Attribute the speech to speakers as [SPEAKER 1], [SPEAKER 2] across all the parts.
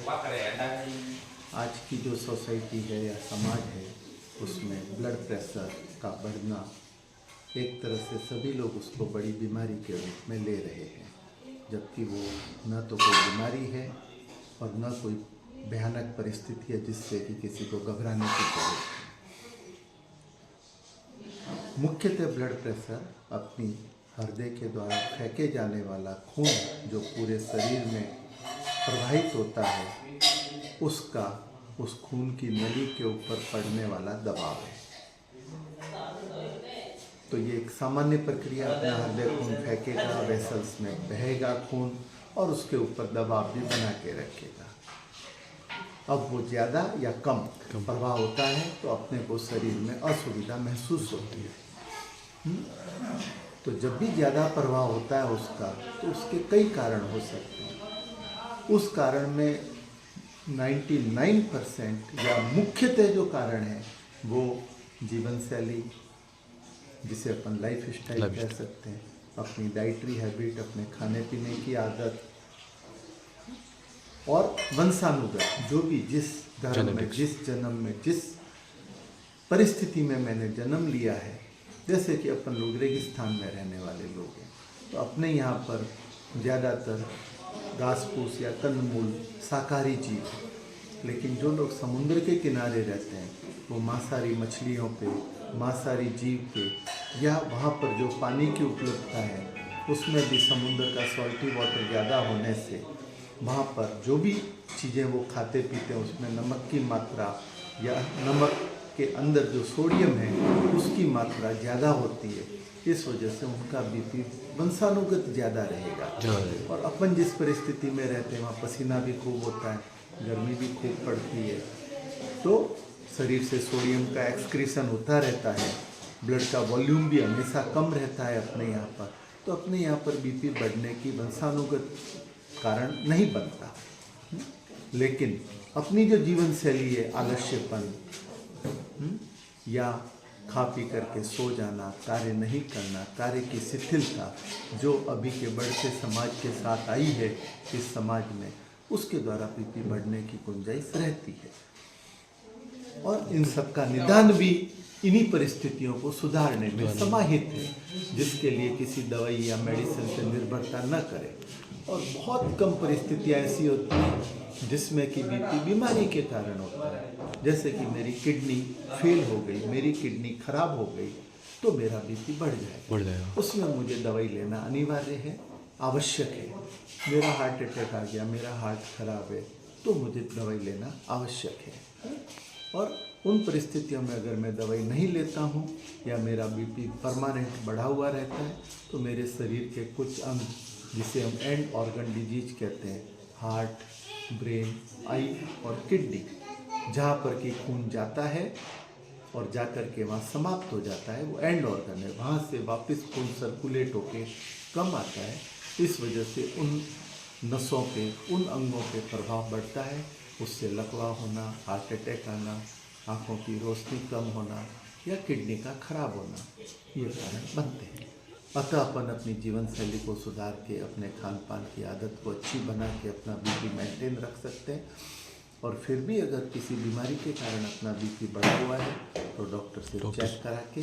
[SPEAKER 1] आज की जो सोसाइटी है या समाज है उसमें ब्लड प्रेशर का बढ़ना एक तरह से सभी लोग उसको बड़ी बीमारी के रूप में ले रहे हैं, जबकि वो न तो कोई बीमारी है और न कोई भयानक परिस्थिति है जिससे कि किसी को घबराने की जरूरत है। मुख्यतः ब्लड प्रेशर अपनी हृदय के द्वारा फेंके जाने वाला खून जो पूरे शरीर में प्रवाहित होता है उसका उस खून की नली के ऊपर पड़ने वाला दबाव है। तो ये एक सामान्य प्रक्रिया, अपना हृदय खून फेंकेगा, वेसल्स में बहेगा खून और उसके ऊपर दबाव भी बना के रखेगा। अब वो ज़्यादा या कम प्रवाह होता है तो अपने को शरीर में असुविधा महसूस होती है। तो जब भी ज़्यादा प्रवाह होता है उसका, तो उसके कई कारण हो सकते हैं। उस कारण में 99% या मुख्यतः जो कारण है वो जीवन शैली, जिसे अपन लाइफ स्टाइल कह सकते हैं, अपनी डाइटरी हैबिट, अपने खाने पीने की आदत और वंशानुगत, जो भी जिस धर्म में, जिस जन्म में, जिस परिस्थिति में मैंने जन्म लिया है। जैसे कि अपन लोग रेगिस्तान में रहने वाले लोग हैं तो अपने यहाँ पर ज़्यादातर घास फूस या कंदमूल शाकाहारी जीव, लेकिन जो लोग समुद्र के किनारे रहते हैं वो मांसाहारी मछलियों पे, मांसाहारी जीव पे, या वहाँ पर जो पानी की उपलब्धता है उसमें भी समुद्र का सॉल्टी वाटर ज़्यादा होने से वहाँ पर जो भी चीज़ें वो खाते पीते हैं उसमें नमक की मात्रा या नमक के अंदर जो सोडियम है उसकी मात्रा ज़्यादा होती है। इस वजह से उनका बीपी वंशानुगत ज़्यादा रहेगा। और अपन जिस परिस्थिति में रहते हैं वहाँ पसीना भी खूब होता है, गर्मी भी खूब पड़ती है, तो शरीर से सोडियम का एक्सक्रीशन होता रहता है, ब्लड का वॉल्यूम भी हमेशा कम रहता है अपने यहाँ पर, तो अपने यहाँ पर बीपी बढ़ने की वंशानुगत कारण नहीं बनता। लेकिन अपनी जो जीवन शैली है, आलस्यपन या खा पी करके सो जाना, कार्य नहीं करना, कार्य की शिथिलता जो अभी के बढ़ते समाज के साथ आई है इस समाज में, उसके द्वारा बीपी बढ़ने की गुंजाइश रहती है। और इन सब का निदान भी इन्हीं परिस्थितियों को सुधारने में समाहित है, जिसके लिए किसी दवाई या मेडिसिन पर निर्भरता न करें। और बहुत कम परिस्थितियाँ ऐसी होती हैं जिसमें कि बीपी बीमारी के कारण होता है। जैसे कि मेरी किडनी फेल हो गई, मेरी किडनी खराब हो गई, तो मेरा बीपी बढ़ जाएगा। उसमें मुझे दवाई लेना अनिवार्य है, आवश्यक है। मेरा हार्ट अटैक आ गया, मेरा हार्ट खराब है, तो मुझे दवाई लेना आवश्यक है। और उन परिस्थितियों में अगर मैं दवाई नहीं लेता हूँ या मेरा बीपी परमानेंट बढ़ा हुआ रहता है तो मेरे शरीर के कुछ अंग, जिसे हम एंड ऑर्गन डिजीज कहते हैं, हार्ट, ब्रेन, आई और किडनी, जहाँ पर कि खून जाता है और जा कर के वहाँ समाप्त हो जाता है, वो एंड ऑर्गन है, वहाँ से वापस खून सर्कुलेट होके कम आता है। इस वजह से उन नसों पे, उन अंगों पे प्रभाव बढ़ता है, उससे लकवा होना, हार्ट अटैक आना, आँखों की रोशनी कम होना या किडनी का खराब होना, ये कारण बनते हैं। अतः अपन अपनी जीवन शैली को सुधार के अपने खान पान की आदत को अच्छी बना के अपना बीपी मेंटेन रख सकते हैं। और फिर भी अगर किसी बीमारी के कारण अपना बीपी बढ़ा हुआ है तो डॉक्टर से चेक करा के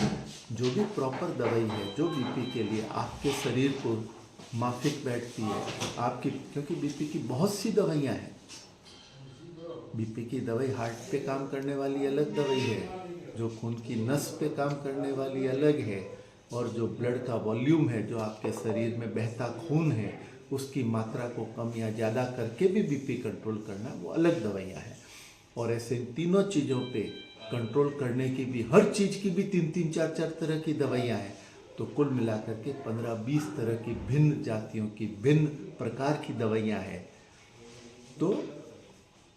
[SPEAKER 1] जो भी प्रॉपर दवाई है जो बीपी के लिए आपके शरीर को माफिक बैठती है आपकी, क्योंकि बीपी की बहुत सी दवाइयाँ हैं। बीपी की दवाई हार्ट पे काम करने वाली अलग दवाई है, जो खून की नस पे काम करने वाली अलग है, और जो ब्लड का वॉल्यूम है, जो आपके शरीर में बहता खून है, उसकी मात्रा को कम या ज़्यादा करके भी बीपी कंट्रोल करना, वो अलग दवाइयाँ हैं। और ऐसे तीनों चीज़ों पे कंट्रोल करने की भी, हर चीज़ की भी 3-3, 4-4 तरह की दवाइयाँ हैं। तो कुल मिलाकर के 15-20 तरह की भिन्न जातियों की, भिन्न प्रकार की दवाइयाँ हैं। तो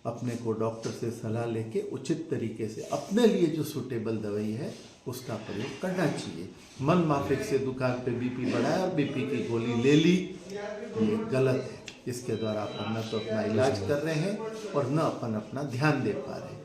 [SPEAKER 1] अपने को डॉक्टर से सलाह लेके उचित तरीके से अपने लिए जो सूटेबल दवाई है उसका प्रयोग करना चाहिए। मन माफिक से दुकान पे बीपी बढ़ाया और बीपी की गोली ले ली, ये गलत है। इसके द्वारा अपन न तो अपना इलाज कर रहे हैं और न अपन अपना ध्यान दे पा रहे हैं।